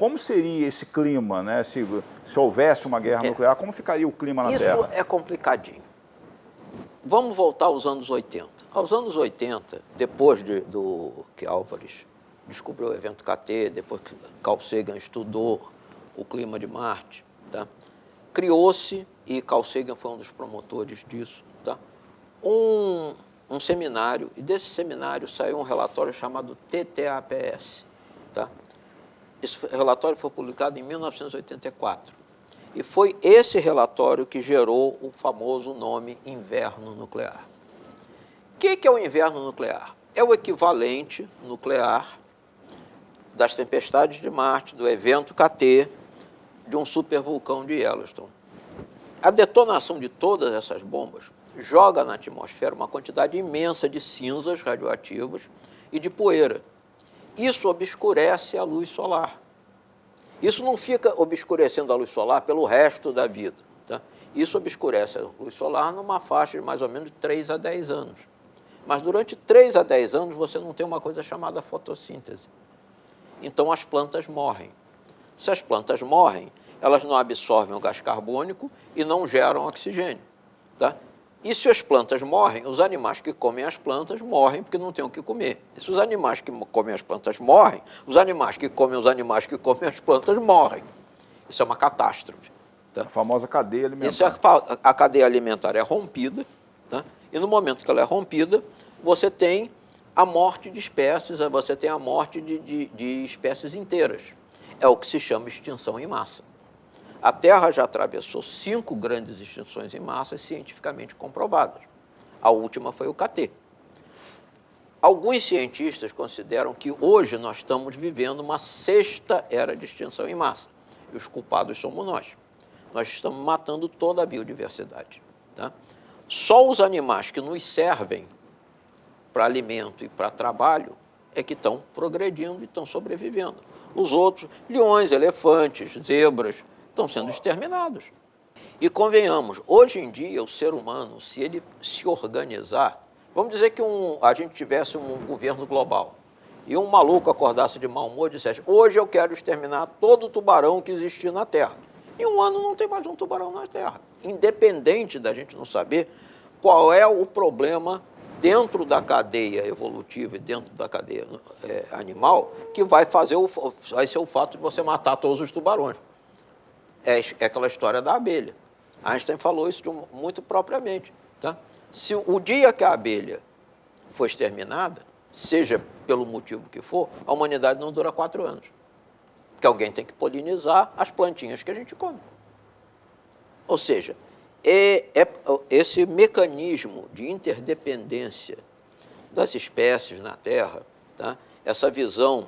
como seria esse clima, né? Se houvesse uma guerra nuclear, como ficaria o clima na Terra? Isso é complicadinho. Vamos voltar aos anos 80. Aos anos 80, depois do que Álvares descobriu o evento KT, depois que Carl Sagan estudou o clima de Marte, tá? Criou-se, e Carl Sagan foi um dos promotores disso, tá? um seminário, e desse seminário saiu um relatório chamado TTAPS. Tá? Esse relatório foi publicado em 1984. E foi esse relatório que gerou o famoso nome inverno nuclear. O que é o inverno nuclear? É o equivalente nuclear das tempestades de Marte, do evento KT, de um supervulcão de Yellowstone. A detonação de todas essas bombas joga na atmosfera uma quantidade imensa de cinzas radioativas e de poeira. Isso obscurece a luz solar. Isso não fica obscurecendo a luz solar pelo resto da vida. Tá? Isso obscurece a luz solar numa faixa de mais ou menos 3 a 10 anos. Mas durante 3 a 10 anos você não tem uma coisa chamada fotossíntese. Então as plantas morrem. Se as plantas morrem, elas não absorvem o gás carbônico e não geram oxigênio. Tá? E se as plantas morrem, os animais que comem as plantas morrem porque não têm o que comer. E se os animais que comem as plantas morrem, os animais que comem os animais que comem as plantas morrem. Isso é uma catástrofe. Tá? A famosa cadeia alimentar. Isso a cadeia alimentar é rompida, tá? E no momento que ela é rompida, você tem a morte de espécies, você tem a morte de espécies inteiras. É o que se chama extinção em massa. A Terra já atravessou 5 grandes extinções em massa cientificamente comprovadas. A última foi o KT. Alguns cientistas consideram que hoje nós estamos vivendo uma 6ª era de extinção em massa. E os culpados somos nós. Nós estamos matando toda a biodiversidade. Tá? Só os animais que nos servem para alimento e para trabalho é que estão progredindo e estão sobrevivendo. Os outros, leões, elefantes, zebras, estão sendo exterminados. E convenhamos, hoje em dia o ser humano, se ele se organizar, vamos dizer que a gente tivesse um governo global e um maluco acordasse de mau humor e dissesse: hoje eu quero exterminar todo o tubarão que existia na Terra. Em um ano não tem mais um tubarão na Terra. Independente da gente não saber qual é o problema dentro da cadeia evolutiva e dentro da cadeia animal que vai ser o fato de você matar todos os tubarões. É aquela história da abelha. Einstein falou isso muito propriamente. Tá? Se o dia que a abelha for exterminada, seja pelo motivo que for, a humanidade não dura 4 anos. Porque alguém tem que polinizar as plantinhas que a gente come. Ou seja, esse mecanismo de interdependência das espécies na Terra, tá? Essa visão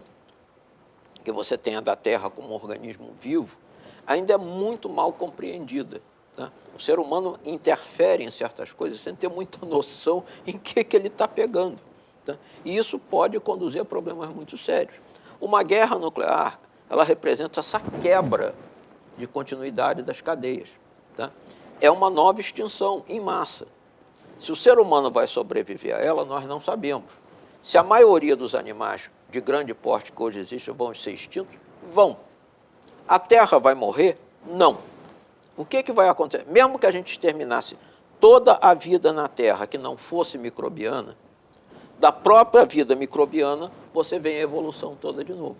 que você tenha da Terra como um organismo vivo, ainda é muito mal compreendida. Tá? O ser humano interfere em certas coisas sem ter muita noção em que ele está pegando. Tá? E isso pode conduzir a problemas muito sérios. Uma guerra nuclear, ela representa essa quebra de continuidade das cadeias. Tá? É uma nova extinção em massa. Se o ser humano vai sobreviver a ela, nós não sabemos. Se a maioria dos animais de grande porte que hoje existem vão ser extintos, vão. A Terra vai morrer? Não. O que vai acontecer? Mesmo que a gente exterminasse toda a vida na Terra que não fosse microbiana, da própria vida microbiana, você vê a evolução toda de novo.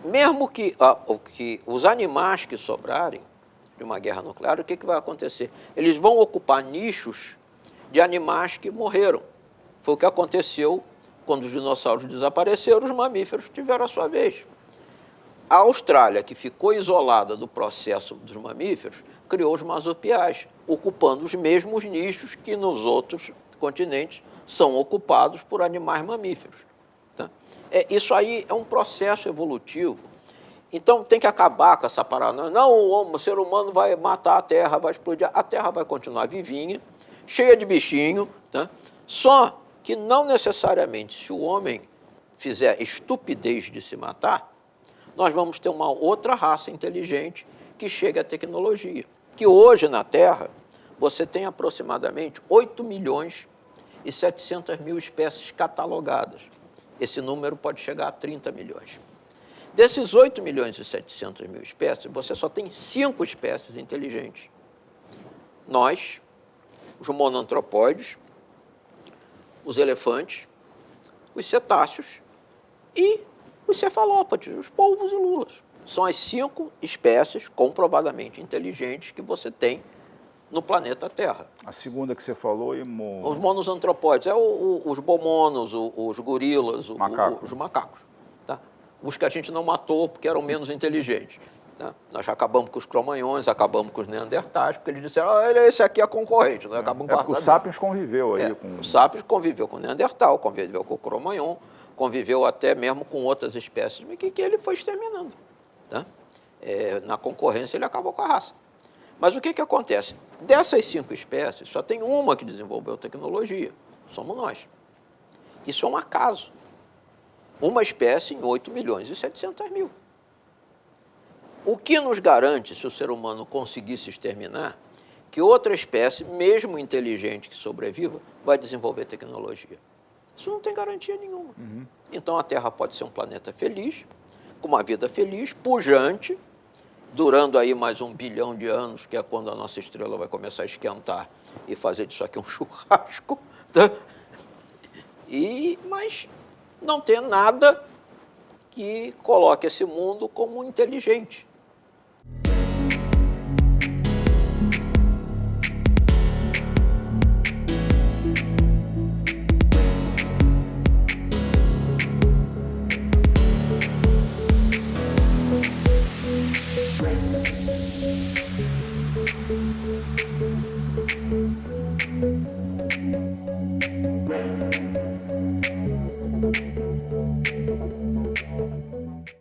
Mesmo que os animais que sobrarem de uma guerra nuclear, o que vai acontecer? Eles vão ocupar nichos de animais que morreram. Foi o que aconteceu quando os dinossauros desapareceram, os mamíferos tiveram a sua vez. A Austrália, que ficou isolada do processo dos mamíferos, criou os marsupiais, ocupando os mesmos nichos que nos outros continentes são ocupados por animais mamíferos. Tá? Isso aí é um processo evolutivo. Então tem que acabar com essa parada. Não, o ser humano vai matar a Terra, vai explodir. A Terra vai continuar vivinha, cheia de bichinho. Tá? Só que não necessariamente, se o homem fizer estupidez de se matar, nós vamos ter uma outra raça inteligente que chega à tecnologia. Que hoje na Terra, você tem aproximadamente 8 milhões e 700 mil espécies catalogadas. Esse número pode chegar a 30 milhões. Desses 8.700.000 espécies, você só tem 5 espécies inteligentes. Nós, os monoantropóides, os elefantes, os cetáceos e os cefalópodes, os polvos e lulas. São as 5 espécies comprovadamente inteligentes que você tem no planeta Terra. A segunda que você falou e Os monoantropóides, os bomonos, os gorilas, os macacos. Tá? Os que a gente não matou porque eram menos inteligentes. Tá? Nós já acabamos com os cromanhões, acabamos com os neandertais, porque eles disseram, esse aqui é concorrente. Nós acabamos com o Sapiens conviveu aí com... O Sapiens conviveu com o neandertal, conviveu com o cromanhon, conviveu até mesmo com outras espécies, que ele foi exterminando. Tá? Na concorrência ele acabou com a raça. Mas o que acontece? Dessas 5 espécies, só tem uma que desenvolveu tecnologia, somos nós. Isso é um acaso. Uma espécie em 8.700.000. O que nos garante, se o ser humano conseguisse exterminar, que outra espécie, mesmo inteligente que sobreviva, vai desenvolver tecnologia? Isso não tem garantia nenhuma. Então a Terra pode ser um planeta feliz, com uma vida feliz, pujante, durando aí mais 1 bilhão de anos, que é quando a nossa estrela vai começar a esquentar e fazer disso aqui um churrasco, tá? Mas não ter nada que coloque esse mundo como inteligente.